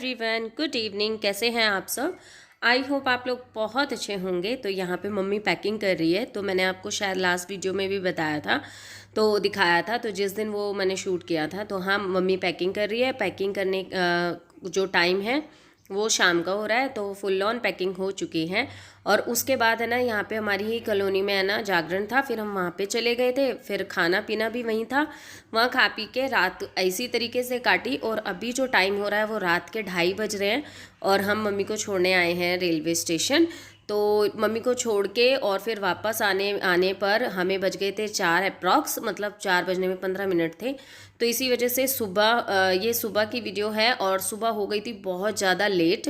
Everyone, good evening. कैसे हैं आप सब? आई होप आप लोग बहुत अच्छे होंगे। तो यहाँ पे मम्मी पैकिंग कर रही है। तो मैंने आपको शायद लास्ट वीडियो में भी बताया था, तो दिखाया था। तो जिस दिन वो मैंने शूट किया था, तो हाँ, मम्मी पैकिंग कर रही है। पैकिंग करने जो टाइम है वो शाम का हो रहा है, तो फुल ऑन पैकिंग हो चुकी है। और उसके बाद है ना, यहाँ पे हमारी ही कॉलोनी में है ना जागरण था, फिर हम वहाँ पे चले गए थे। फिर खाना पीना भी वहीं था। वहाँ खा पी के रात इसी तरीके से काटी। और अभी जो टाइम हो रहा है वो रात के 2:30 बज रहे हैं और हम मम्मी को छोड़ने आए हैं रेलवे स्टेशन। तो मम्मी को छोड़ के और फिर वापस आने आने पर हमें बज गए थे 4 अप्रॉक्स, मतलब 4 बजने में 15 मिनट थे। तो इसी वजह से ये सुबह की वीडियो है और सुबह हो गई थी बहुत ज़्यादा लेट।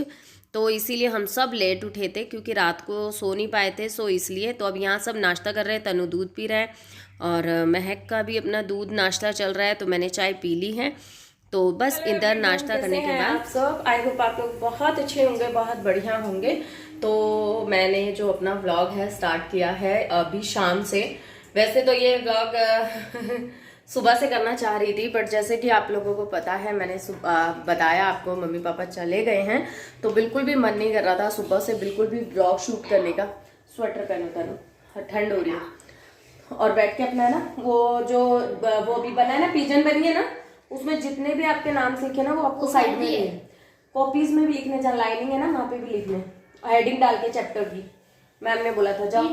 तो इसीलिए हम सब लेट उठे थे क्योंकि रात को सो नहीं पाए थे, सो इसलिए। तो अब यहाँ सब नाश्ता कर रहे हैं। तनु दूध पी रहा है और महक का भी अपना दूध नाश्ता चल रहा है, तो मैंने चाय पी ली है। तो बस इधर नाश्ता करने के बाद आप सब, आई होप आप लोग बहुत अच्छे होंगे, बहुत बढ़िया होंगे। तो मैंने जो अपना व्लॉग है स्टार्ट किया है अभी शाम से। वैसे तो ये व्लॉग सुबह से करना चाह रही थी, बट जैसे कि आप लोगों को पता है, मैंने बताया आपको, मम्मी पापा चले गए हैं, तो बिल्कुल भी मन नहीं कर रहा था सुबह से बिल्कुल भी व्लॉग शूट करने का। स्वेटर पहनो, ठंड हो रही है। और बैठ के अपना है ना वो भी बना है ना, पिजन बनी है ना, उसमें जितने भी आपके नाम लिखे ना वो आपको साइड में लिखने, कॉपीज में भी लिखने, जहाँ लाइनिंग है ना वहाँ पे भी लिखने, हेडिंग डाल के चैप्टर की। मैम ने बोला था जाओ,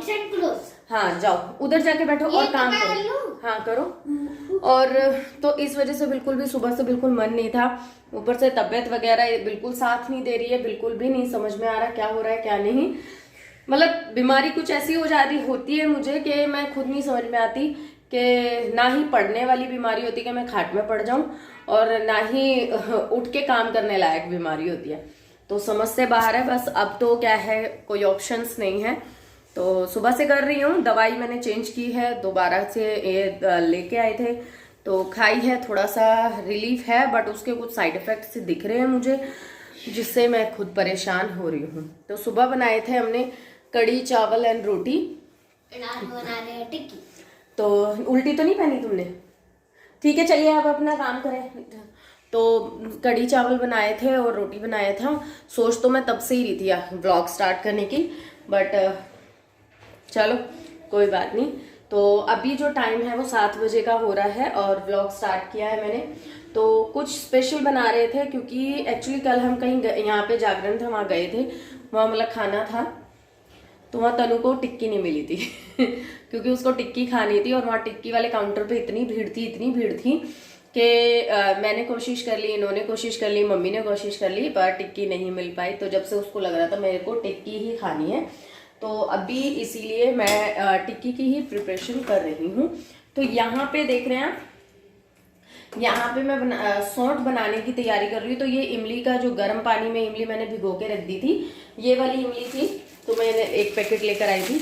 हाँ जाओ उधर जाके बैठो और काम करो। हाँ करो। और तो इस वजह से बिल्कुल भी सुबह से बिल्कुल मन नहीं था। ऊपर से तबीयत वगैरह बिल्कुल साथ नहीं दे रही है, बिल्कुल भी नहीं समझ में आ रहा क्या हो रहा है क्या नहीं। मतलब बीमारी कुछ ऐसी हो जाती होती है मुझे कि मैं खुद नहीं समझ में आती, कि ना ही पढ़ने वाली बीमारी होती है कि मैं खाट में पड़ जाऊं, और ना ही उठ के काम करने लायक बीमारी होती है। तो समझ से बाहर है। बस अब तो क्या है, कोई ऑप्शंस नहीं है। तो सुबह से कर रही हूँ। दवाई मैंने चेंज की है, दोबारा से ये लेके आए थे तो खाई है, थोड़ा सा रिलीफ है, बट उसके कुछ साइड इफेक्ट्स दिख रहे हैं मुझे, जिससे मैं खुद परेशान हो रही हूँ। तो सुबह बनाए थे हमने कड़ी चावल एंड रोटी। तो उल्टी तो नहीं पहनी तुमने? ठीक है, चलिए आप अपना काम करें। तो कड़ी चावल बनाए थे और रोटी बनाया था। सोच तो मैं तब से ही रही थी व्लॉग स्टार्ट करने की, बट चलो कोई बात नहीं। तो अभी जो टाइम है वो 7 बजे का हो रहा है और व्लॉग स्टार्ट किया है मैंने। तो कुछ स्पेशल बना रहे थे क्योंकि एक्चुअली कल हम कहीं यहाँ पे जागरण था, वहाँ गए थे, वहाँ मतलब खाना था, तो वहाँ तनु को टिक्की नहीं मिली थी क्योंकि उसको टिक्की खानी थी। और वहाँ टिक्की वाले काउंटर पे इतनी भीड़ थी कि मैंने कोशिश कर ली, इन्होंने कोशिश कर ली, मम्मी ने कोशिश कर ली, पर टिक्की नहीं मिल पाई। तो जब से उसको लग रहा था मेरे को टिक्की ही खानी है, तो अभी इसीलिए मैं टिक्की की ही प्रिपरेशन कर रही हूँ। तो यहाँ पे देख रहे हैं आप, यहाँ पे मैं सौंठ बनाने की तैयारी कर रही हूँ। तो ये इमली का जो गर्म पानी में इमली मैंने भिगो के रख दी थी, ये वाली इमली थी, तो मैंने एक पैकेट लेकर आई थी,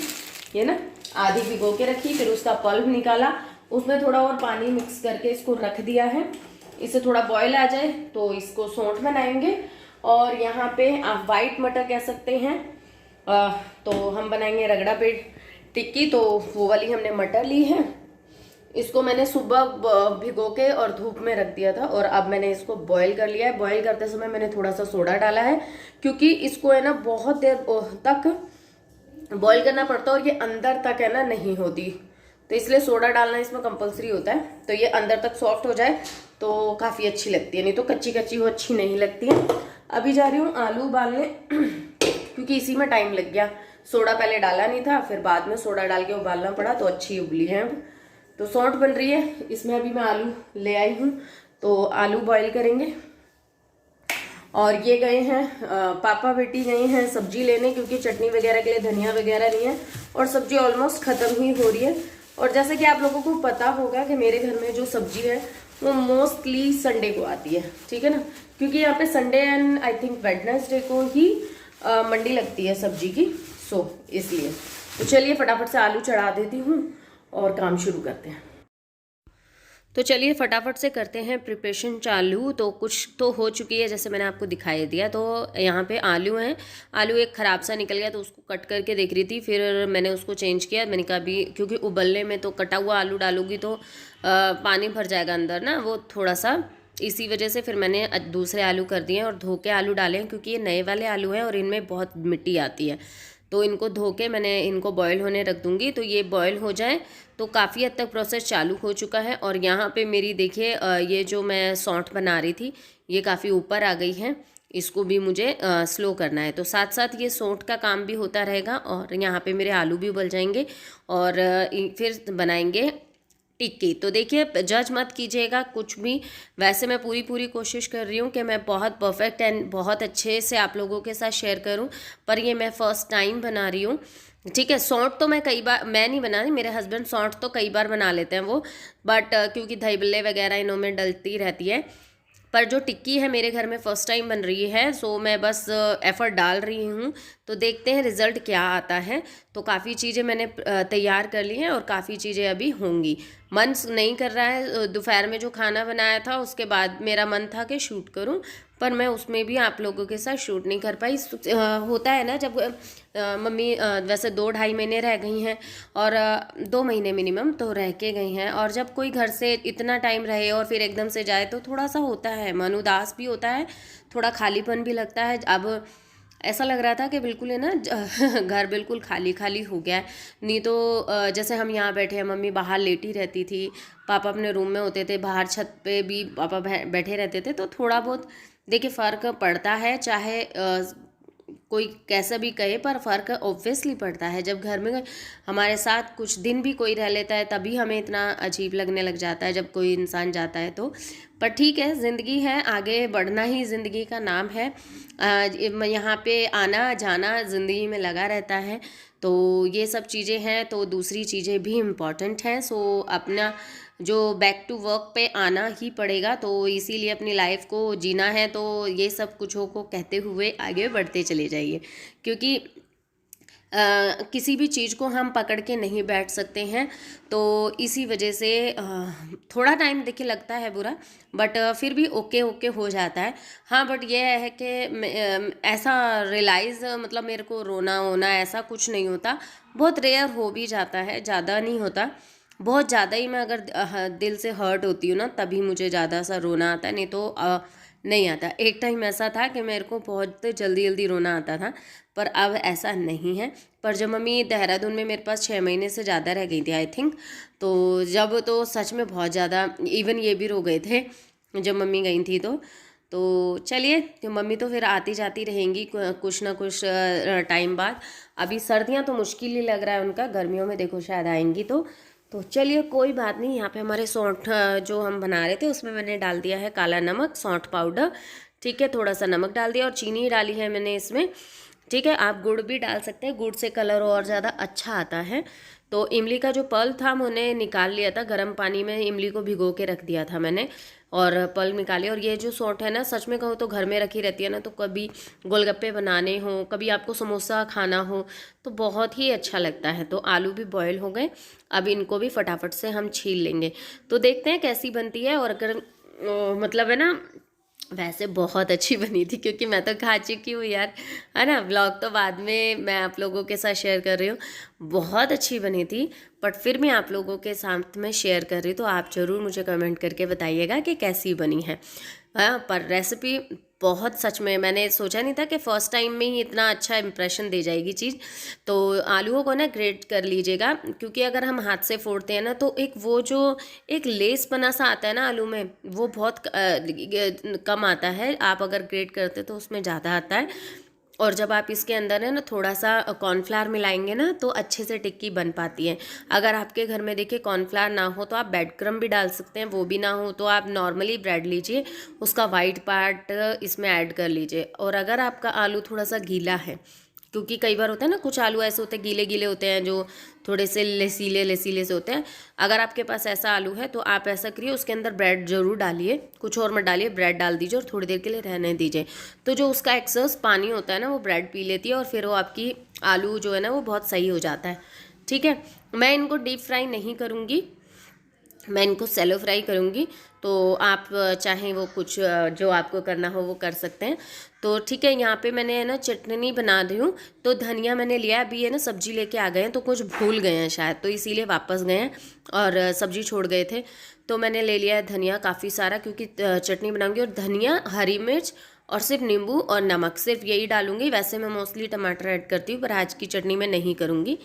ये ना आधी भिगो के रखी, फिर उसका पल्प निकाला, उसमें थोड़ा और पानी मिक्स करके इसको रख दिया है। इससे थोड़ा बॉयल आ जाए तो इसको सौंठ बनाएंगे। और यहाँ पे आप वाइट मटर कह सकते हैं, तो हम बनाएंगे रगड़ा पेट टिक्की। तो वो वाली हमने मटर ली है, इसको मैंने सुबह भिगो के और धूप में रख दिया था, और अब मैंने इसको बॉईल कर लिया है। बॉईल करते समय मैंने थोड़ा सा सोडा डाला है, क्योंकि इसको है ना बहुत देर तक बॉईल करना पड़ता है और ये अंदर तक है ना नहीं होती, तो इसलिए सोडा डालना इसमें कंपलसरी होता है। तो ये अंदर तक सॉफ्ट हो जाए तो काफ़ी अच्छी लगती है, नहीं तो कच्ची कच्ची वो अच्छी नहीं लगती है। अभी जा रही हूँ आलू उबालने क्योंकि इसी में टाइम लग गया। सोडा पहले डाला नहीं था, फिर बाद में सोडा डाल के उबालना पड़ा, तो अच्छी उबली है। तो सौंठ बन रही है, इसमें अभी मैं आलू ले आई हूँ, तो आलू बॉईल करेंगे। और ये गए हैं पापा बेटी गए हैं सब्जी लेने, क्योंकि चटनी वगैरह के लिए धनिया वगैरह नहीं है, और सब्जी ऑलमोस्ट खत्म ही हो रही है। और जैसे कि आप लोगों को पता होगा कि मेरे घर में जो सब्जी है वो मोस्टली संडे को आती है, ठीक है ना, क्योंकि यहाँ पे Sunday and I think Wednesday को ही मंडी लगती है सब्जी की, सो इसलिए। तो चलिए फटाफट से आलू चढ़ा देती हूँ और काम शुरू करते हैं। तो चलिए फटाफट से करते हैं प्रिपरेशन चालू। तो कुछ तो हो चुकी है, जैसे मैंने आपको दिखाई दिया। तो यहाँ पे आलू हैं, आलू एक ख़राब सा निकल गया, तो उसको कट करके देख रही थी, फिर मैंने उसको चेंज किया। मैंने कहा अभी, क्योंकि उबलने में तो कटा हुआ आलू डालूंगी तो पानी भर जाएगा अंदर ना, वो थोड़ा सा इसी वजह से फिर मैंने दूसरे आलू कर दिए और धो के आलू डाले हैं, क्योंकि ये नए वाले आलू हैं और इनमें बहुत मिट्टी आती है। तो इनको धो के मैंने इनको बॉईल होने रख दूँगी। तो ये बॉईल हो जाए तो काफ़ी हद तक प्रोसेस चालू हो चुका है। और यहाँ पे मेरी देखिए ये जो मैं सौंठ बना रही थी ये काफ़ी ऊपर आ गई है, इसको भी मुझे स्लो करना है। तो साथ साथ ये सौंठ का काम भी होता रहेगा और यहाँ पे मेरे आलू भी उबल जाएंगे और फिर बनाएंगे टिक्की। तो देखिए जज मत कीजिएगा कुछ भी, वैसे मैं पूरी कोशिश कर रही हूँ कि मैं बहुत परफेक्ट एंड बहुत अच्छे से आप लोगों के साथ शेयर करूँ, पर ये मैं फर्स्ट टाइम बना रही हूँ। ठीक है, सौंठ तो मैं कई बार, मैं नहीं बना रही, मेरे हस्बैंड सौंठ तो कई बार बना लेते हैं वो, बट क्योंकि दही बल्ले वगैरह इनों में डलती रहती है। पर जो टिक्की है मेरे घर में फ़र्स्ट टाइम बन रही है, सो मैं बस एफ़र्ट डाल रही हूँ। तो देखते हैं रिज़ल्ट क्या आता है। तो काफ़ी चीज़ें मैंने तैयार कर ली हैं और काफ़ी चीज़ें अभी होंगी। मन नहीं कर रहा है, दोपहर में जो खाना बनाया था उसके बाद मेरा मन था कि शूट करूं, पर मैं उसमें भी आप लोगों के साथ शूट नहीं कर पाई। होता है ना जब मम्मी वैसे 2-2.5 महीने रह गई हैं और 2 महीने मिनिमम तो रह के गई हैं, और जब कोई घर से इतना टाइम रहे और फिर एकदम से जाए तो थोड़ा सा होता है, मन उदास भी होता है, थोड़ा खालीपन भी लगता है। अब ऐसा लग रहा था कि बिल्कुल है ना घर बिल्कुल खाली खाली हो गया है। नहीं तो जैसे हम यहाँ बैठे हैं, मम्मी बाहर लेटी रहती थी, पापा अपने रूम में होते थे, बाहर छत पे भी पापा बैठे रहते थे। तो थोड़ा बहुत देखिए फ़र्क पड़ता है, चाहे कोई कैसा भी कहे, पर फ़र्क ऑब्वियसली पड़ता है। जब घर में हमारे साथ कुछ दिन भी कोई रह लेता है तभी हमें इतना अजीब लगने लग जाता है जब कोई इंसान जाता है तो। पर ठीक है, ज़िंदगी है, आगे बढ़ना ही ज़िंदगी का नाम है। यहाँ पे आना जाना ज़िंदगी में लगा रहता है, तो ये सब चीज़ें हैं, तो दूसरी चीज़ें भी इम्पॉर्टेंट हैं। सो अपना जो बैक टू वर्क पे आना ही पड़ेगा, तो इसीलिए अपनी लाइफ को जीना है। तो ये सब कुछों को कहते हुए आगे बढ़ते चले जाइए, क्योंकि किसी भी चीज़ को हम पकड़ के नहीं बैठ सकते हैं। तो इसी वजह से थोड़ा टाइम देखिए लगता है बुरा, बट फिर भी ओके ओके हो जाता है। हाँ, बट ये है कि ऐसा रियलाइज़ मतलब मेरे को रोना वोना ऐसा कुछ नहीं होता, बहुत रेयर हो भी जाता है, ज़्यादा नहीं होता। बहुत ज़्यादा ही मैं अगर दिल से हर्ट होती हूँ ना तभी मुझे ज़्यादा सा रोना आता है, नहीं तो नहीं आता। एक टाइम ऐसा था कि मेरे को बहुत जल्दी जल्दी रोना आता था, पर अब ऐसा नहीं है। पर जब मम्मी देहरादून में मेरे पास 6 महीने से ज़्यादा रह गई थी आई थिंक, तो जब तो सच में बहुत ज़्यादा, इवन ये भी रो गए थे जब मम्मी गई थी। तो चलिए, तो मम्मी तो फिर आती जाती रहेंगी कुछ ना कुछ टाइम बाद। अभी सर्दियाँ तो मुश्किल ही लग रहा है उनका, गर्मियों में देखो शायद आएंगी। तो चलिए कोई बात नहीं। यहाँ पे हमारे सौंठ जो हम बना रहे थे उसमें मैंने डाल दिया है काला नमक, सौंठ पाउडर, ठीक है, थोड़ा सा नमक डाल दिया और चीनी डाली है मैंने इसमें। ठीक है, आप गुड़ भी डाल सकते हैं, गुड़ से कलर और ज़्यादा अच्छा आता है। तो इमली का जो पल्प था मैंने निकाल लिया था, गर्म पानी में इमली को भिगो के रख दिया था मैंने और पल्प निकाले। और ये जो सौंठ है ना, सच में कहूँ तो घर में रखी रहती है ना, तो कभी गोलगप्पे बनाने हो, कभी आपको समोसा खाना हो तो बहुत ही अच्छा लगता है। तो आलू भी बॉयल हो गए, अब इनको भी फटाफट से हम छील लेंगे। तो देखते हैं कैसी बनती है। और अगर मतलब है ना, वैसे बहुत अच्छी बनी थी, क्योंकि मैं तो खा चुकी हूँ यार, है ना। व्लॉग तो बाद में मैं आप लोगों के साथ शेयर कर रही हूँ। बहुत अच्छी बनी थी, बट फिर मैं आप लोगों के साथ में शेयर कर रही हूँ, तो आप ज़रूर मुझे कमेंट करके बताइएगा कि कैसी बनी है। हाँ, पर रेसिपी बहुत, सच में मैंने सोचा नहीं था कि फ़र्स्ट टाइम में ही इतना अच्छा इंप्रेशन दे जाएगी चीज़। तो आलूओं को ना ग्रेट कर लीजिएगा, क्योंकि अगर हम हाथ से फोड़ते हैं ना तो एक वो जो एक लेस बना सा आता है ना आलू में, वो बहुत कम आता है। आप अगर ग्रेट करते तो उसमें ज़्यादा आता है। और जब आप इसके अंदर है ना थोड़ा सा कॉर्नफ्लावर मिलाएंगे ना तो अच्छे से टिक्की बन पाती है। अगर आपके घर में देखिए कॉर्नफ्लावर ना हो तो आप ब्रेड क्रम्ब भी डाल सकते हैं, वो भी ना हो तो आप नॉर्मली ब्रेड लीजिए, उसका वाइट पार्ट इसमें ऐड कर लीजिए। और अगर आपका आलू थोड़ा सा गीला है, क्योंकि कई बार होता है ना कुछ आलू ऐसे होते हैं गीले गीले होते हैं जो थोड़े से लसीले लसीले से होते हैं, अगर आपके पास ऐसा आलू है तो आप ऐसा करिए, उसके अंदर ब्रेड ज़रूर डालिए, कुछ और मत डालिए, ब्रेड डाल दीजिए और थोड़ी देर के लिए रहने दीजिए। तो जो उसका एक्सेस पानी होता है ना वो ब्रेड पी लेती है और फिर वो आपकी आलू जो है ना वो बहुत सही हो जाता है। ठीक है, मैं इनको डीप फ्राई नहीं करूँगी, मैं इनको सेलो फ्राई करूँगी। तो आप चाहें वो कुछ जो आपको करना हो वो कर सकते हैं। तो ठीक है, यहाँ पे मैंने है ना चटनी बना दी हूँ। तो धनिया मैंने लिया, अभी है ना सब्जी लेके आ गए हैं, तो कुछ भूल गए हैं शायद, तो इसीलिए वापस गए हैं और सब्जी छोड़ गए थे। तो मैंने ले लिया है धनिया काफ़ी सारा, क्योंकि चटनी बनाऊंगी। और धनिया, हरी मिर्च और सिर्फ नींबू और नमक, सिर्फ यही डालूंगी। वैसे मैं मोस्टली टमाटर ऐड करती हूँ, पर आज की चटनी में नहीं करूँगी।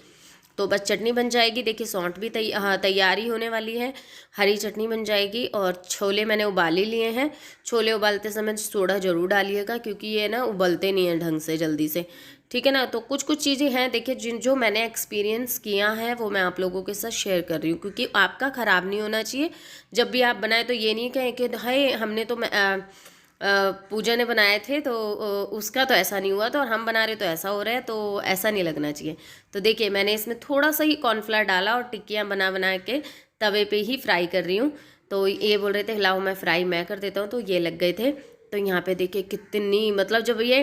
तो बस चटनी बन जाएगी। देखिए सौंठ भी तैयारी होने वाली है, हरी चटनी बन जाएगी। और छोले मैंने उबाल ही लिए हैं। छोले उबालते समय सोडा ज़रूर डालिएगा, क्योंकि ये ना उबलते नहीं हैं ढंग से जल्दी से, ठीक है ना। तो कुछ कुछ चीज़ें हैं, देखिए जो मैंने एक्सपीरियंस किया है वो मैं आप लोगों के साथ शेयर कर रही हूँ, क्योंकि आपका ख़राब नहीं होना चाहिए। जब भी आप बनाए तो ये नहीं कहें कि हाय हमने तो पूजा ने बनाए थे तो उसका तो ऐसा नहीं हुआ, तो और हम बना रहे तो ऐसा हो रहा है, तो ऐसा नहीं लगना चाहिए। तो देखिए मैंने इसमें थोड़ा सा ही कॉर्नफ्लावर डाला और टिक्कियाँ बना बना के तवे पे ही फ्राई कर रही हूँ। तो ये बोल रहे थे लाओ मैं फ्राई मैं कर देता हूँ, तो ये लग गए थे। तो यहाँ पे देखिए कितनी, मतलब जब ये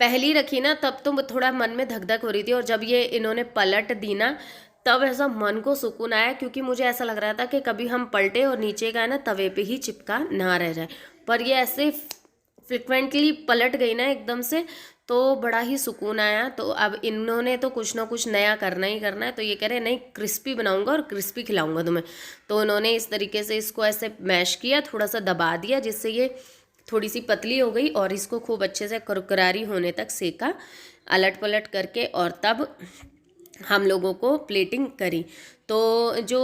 पहली रखी ना तब तो थोड़ा मन में धक धक हो रही थी, और जब ये इन्होंने पलट दी ना तब ऐसा मन को सुकून आया, क्योंकि मुझे ऐसा लग रहा था कि कभी हम पलटे और नीचे का है ना तवे पे ही चिपका ना रह जाए। पर ये ऐसे फ्रिक्वेंटली पलट गई ना एकदम से, तो बड़ा ही सुकून आया। तो अब इन्होंने तो कुछ ना कुछ नया करना ही करना है, तो ये कह रहे नहीं क्रिस्पी बनाऊंगा और क्रिस्पी खिलाऊंगा तुम्हें। तो उन्होंने इस तरीके से इसको ऐसे मैश किया, थोड़ा सा दबा दिया, जिससे ये थोड़ी सी पतली हो गई, और इसको खूब अच्छे से कुरकुरारी होने तक सेका अलट पलट करके, और तब हम लोगों को प्लेटिंग करी। तो जो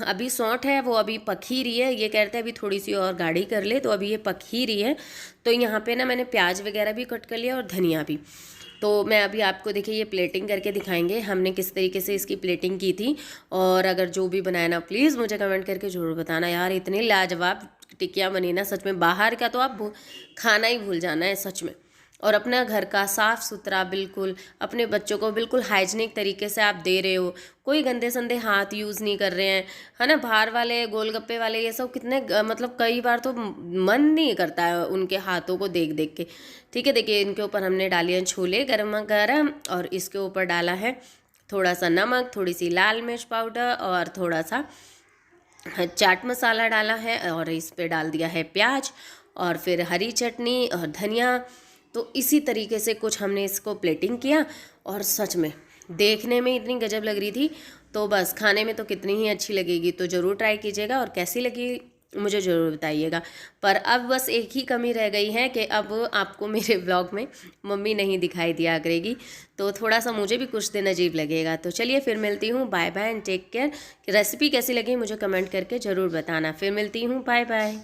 अभी सौंठ है वो अभी पक ही रही है, ये कहते हैं अभी थोड़ी सी और गाढ़ी कर ले, तो अभी ये पक ही रही है। तो यहाँ पे ना मैंने प्याज वगैरह भी कट कर लिया और धनिया भी। तो मैं अभी आपको देखिए ये प्लेटिंग करके दिखाएंगे हमने किस तरीके से इसकी प्लेटिंग की थी। और अगर जो भी बनाया ना प्लीज़ मुझे कमेंट करके ज़रूर बताना यार, इतनी लाजवाब टिक्कियाँ बनी ना सच में, बाहर का तो आप खाना ही भूल जाना है सच में। और अपना घर का साफ़ सुथरा बिल्कुल, अपने बच्चों को बिल्कुल हाइजीनिक तरीके से आप दे रहे हो, कोई गंदे संदे हाथ यूज़ नहीं कर रहे हैं, है ना। बाहर वाले गोलगप्पे वाले ये सब कितने मतलब कई बार तो मन नहीं करता है उनके हाथों को देख देख के। ठीक है, देखिए इनके ऊपर हमने डाली है छोले गरम गरम, और इसके ऊपर डाला है थोड़ा सा नमक, थोड़ी सी लाल मिर्च पाउडर और थोड़ा सा चाट मसाला डाला है, और इस पे डाल दिया है प्याज और फिर हरी चटनी और धनिया। तो इसी तरीके से कुछ हमने इसको प्लेटिंग किया, और सच में देखने में इतनी गजब लग रही थी, तो बस खाने में तो कितनी ही अच्छी लगेगी। तो ज़रूर ट्राई कीजिएगा, और कैसी लगी मुझे ज़रूर बताइएगा। पर अब बस एक ही कमी रह गई है कि अब आपको मेरे ब्लॉग में मम्मी नहीं दिखाई दिया करेगी, तो थोड़ा सा मुझे भी कुछ दिन अजीब लगेगा। तो चलिए फिर मिलती हूँ, bye bye and take care. Recipe कैसी लगी मुझे कमेंट करके ज़रूर बताना। फिर मिलती हूँ, बाय बाय।